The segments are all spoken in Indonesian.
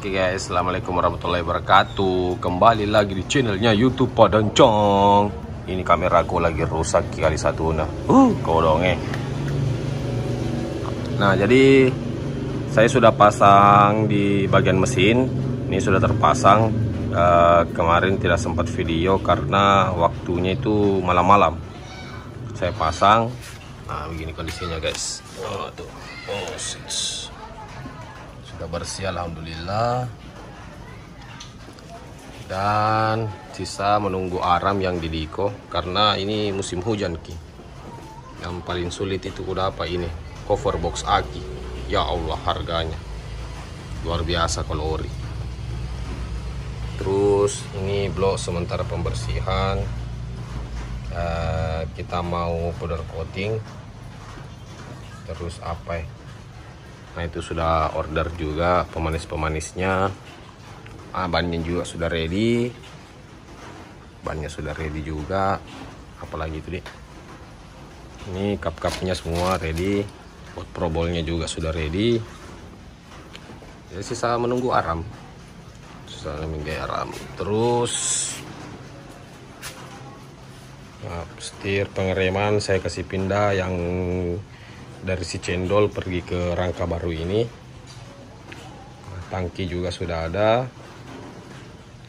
Oke guys, assalamualaikum warahmatullahi wabarakatuh. Kembali lagi di channelnya YouTube Padancong. Ini kameraku lagi rusak kali satu nah. Kodongnya. Nah, jadi saya sudah pasang di bagian mesin. Ini sudah terpasang. Kemarin tidak sempat video karena waktunya itu malam-malam. Saya pasang. Nah, begini kondisinya guys. Tuh. Sudah bersih alhamdulillah, dan sisa menunggu aram yang di Diko karena ini musim hujan ki. Yang paling sulit itu udah apa ini, cover box aki. Ya Allah, harganya luar biasa kalau ori. Terus ini blok sementara pembersihan, kita mau powder coating. Terus apa ya, nah itu sudah order juga pemanis-pemanisnya. Bannya juga sudah ready. Bannya sudah ready juga. Apalagi itu deh. Ini cup-cupnya semua ready. Buat probolnya juga sudah ready. Jadi sisa menunggu aram. Sisa menunggu aram. Terus setir pengereman saya kasih pindah yang dari si cendol pergi ke rangka baru ini. Tangki juga sudah ada.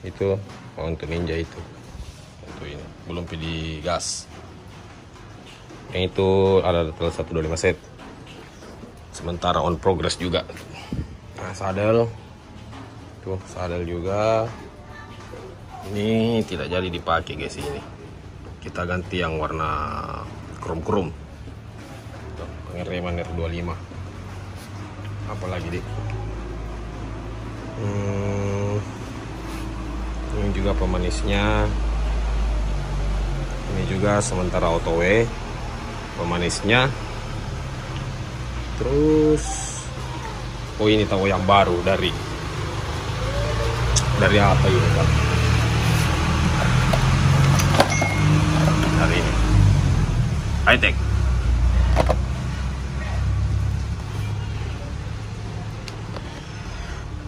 Itu untuk Ninja itu. Untuk ini belum pilih gas. Yang itu ada total 125 set. Sementara on progress juga. Nah, sadel. Tuh, sadel juga. Ini tidak jadi dipakai guys ini. Kita ganti yang warna krom-krom. Pengereman R25. Apalagi deh, ini juga pemanisnya. Ini juga sementara auto W pemanisnya. Terus ini tahu yang baru dari apa ini Pak? Dari ini high-tech.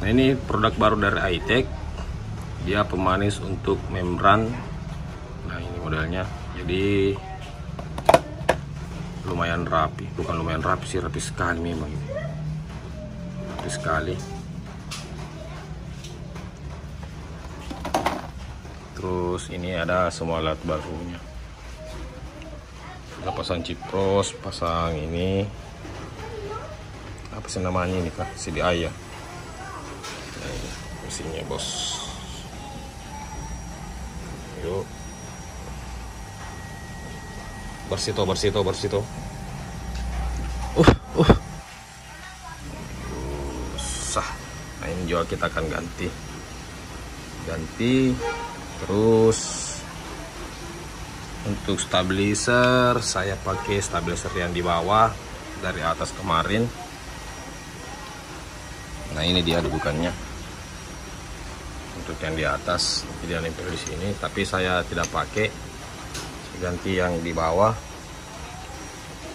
Nah, ini produk baru dari high-tech. Dia pemanis untuk membran. Nah, ini modelnya. Jadi lumayan rapi. Bukan lumayan rapi sih, rapi sekali memang ini. Rapi sekali. Terus ini ada semua alat barunya. Ada pasang cipros, pasang ini. Apa sih namanya ini Kak? CDI ya. Mesinnya bos. Yuk, bersih toh. Sah. Nah, ini juga kita akan ganti. Terus untuk stabilizer saya pakai stabilizer yang di bawah dari atas kemarin. Nah, ini dia dudukannya. Untuk yang di atas tidak nempel di sini, tapi saya tidak pakai. Saya ganti yang di bawah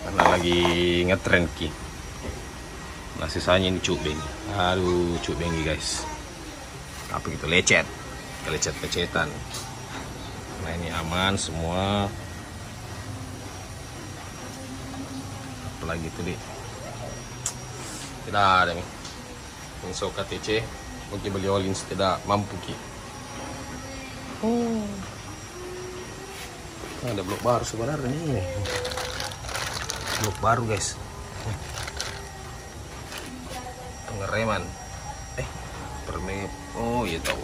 karena lagi ngetrend ki. Nah, sisanya ini cubeng. Aduh, cubengi guys. Apa gitu, lecet-lecetan. Nah, ini aman semua. Apalagi itu deh, tidak ada nih. Ini sokat TC mungkin beli Olins tidak mampu ki. Ada blok baru sebenarnya ini. Blok baru guys. Pengereman. Permep. Oh iya tahu.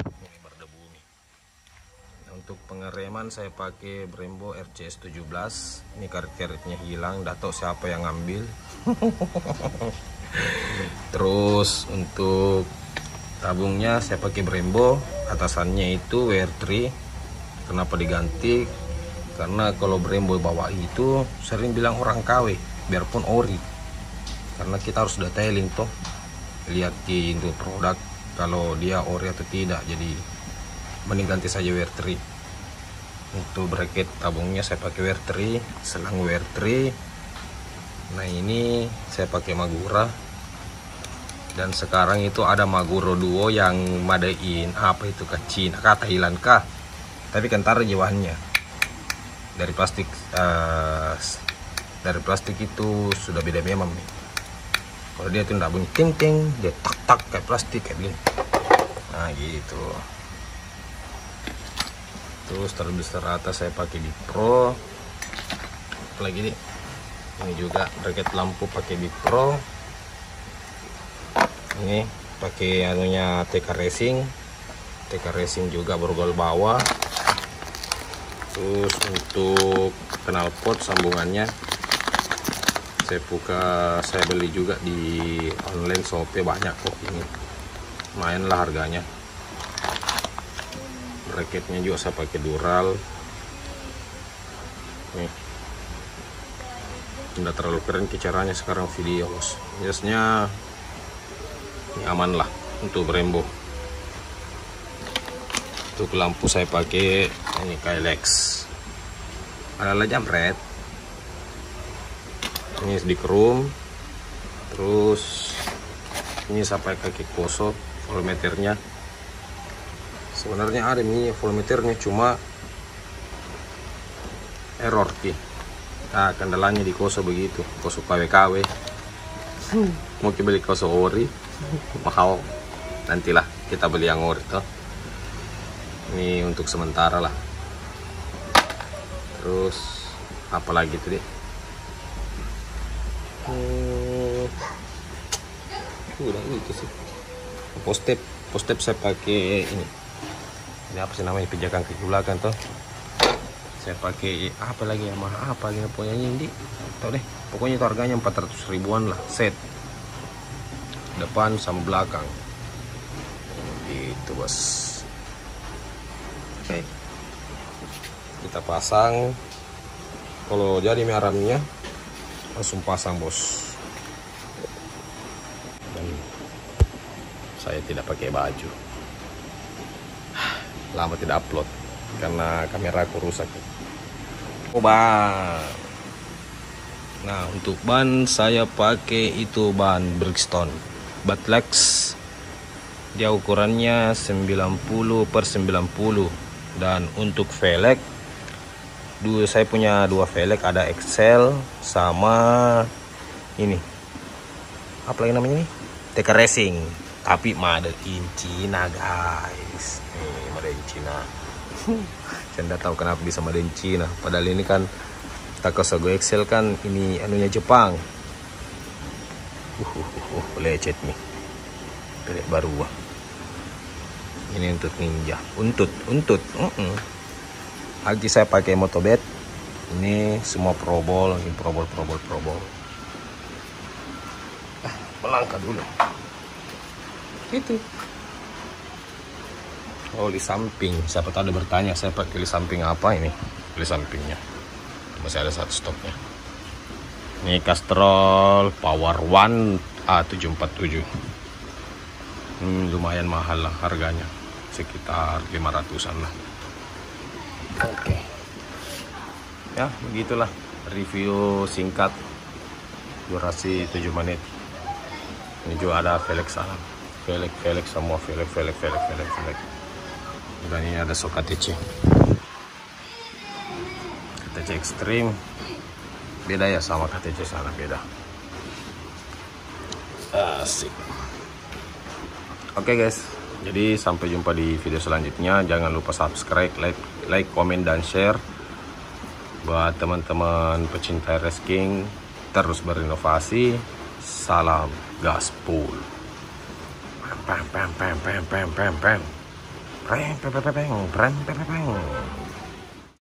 Ini berdebu nih. Nah, untuk pengereman saya pakai Brembo RCS 17. Ini karet-karetnya hilang. Tidak tahu siapa yang ngambil. Terus untuk tabungnya saya pakai Brembo, atasannya itu WR3. Kenapa diganti? Karena kalau Brembo bawah itu sering bilang orang KW, biarpun ori. Karena kita harus detailing toh, lihat di untuk produk kalau dia ori atau tidak. Jadi mending ganti saja WR3. Untuk bracket tabungnya saya pakai WR3, selang WR3. Nah, ini saya pakai Magura. Dan sekarang itu ada Maguro Duo yang made in apa itu kah, Cina kah, Thailand kah, tapi kentar jiwaannya dari plastik. Dari plastik itu sudah beda memang nih. Kalau dia tuh nggak bunyi ting ting, dia tak tak kayak plastik kayak gini. Nah gitu. Terus terlebih serata saya pakai di Pro. Apalagi nih, ini juga bracket lampu pakai di Pro. Ini pakai anunya TK Racing juga borgol bawah. Terus untuk knalpot sambungannya saya beli juga di online Shopee, banyak kok ini, lumayan lah harganya. Bracketnya juga saya pakai Dural. Nih, tidak terlalu keren caranya sekarang video bos. Biasanya ini aman lah untuk Brembo. Untuk lampu saya pakai ini Kylex ala jamret. Ini di chrome. Terus ini saya pakai kaki koso voltmeternya. Sebenarnya ada ini voltmeternya, cuma error ki. Nah, kendalanya di koso begitu, koso KW-KW. Mau beli koso ori mahal, nantilah kita beli yang ori tuh. Ini untuk sementara lah. Terus apalagi tuh deh, udah itu sih. Post-step saya pakai ini apa sih namanya, pijakan ke belakang tuh. Saya pakai apa lagi ya, apa lagi pokoknya ini tau deh, pokoknya itu harganya 400 ribuan lah set, depan sama belakang gitu bos. Oke, kita pasang. Kalau jadi merahnya langsung pasang bos. Dan saya tidak pakai baju, lama tidak upload karena kamera aku rusak. Ban. Nah, untuk ban saya pakai itu ban Bridgestone Batlex. Dia ukurannya 90/90. Dan untuk velg, saya punya dua velg, ada Excel sama ini apa lagi namanya nih, TK Racing, tapi made in Cina guys. Nih made in Cina. Saya nggak tahu kenapa bisa made in Cina, padahal ini kan Takasago Excel kan ini anunya Jepang. Lecet nih, pelek baru wah. Ini untuk Ninja, untut. Lagi saya pakai Motobet. Ini semua probol, ini probol. Melangkah dulu. Itu. Oh, di samping. Siapa tahu ada bertanya, saya pakai di samping apa ini? Di sampingnya masih ada satu stoknya. Ini Castrol Power One A747. Lumayan mahal lah harganya, sekitar 500-an lah. Oke. Ya, begitulah review singkat, durasi 7 menit. Ini juga ada velg sana. Velg semua, velg. Dan ini ada sok KTC. KTC Extreme. Beda ya sama KTC sana, beda. Asik. Oke guys, jadi sampai jumpa di video selanjutnya. Jangan lupa subscribe, like, komen, dan share. Buat teman-teman pecinta racing, terus berinovasi. Salam gaspol. Pam.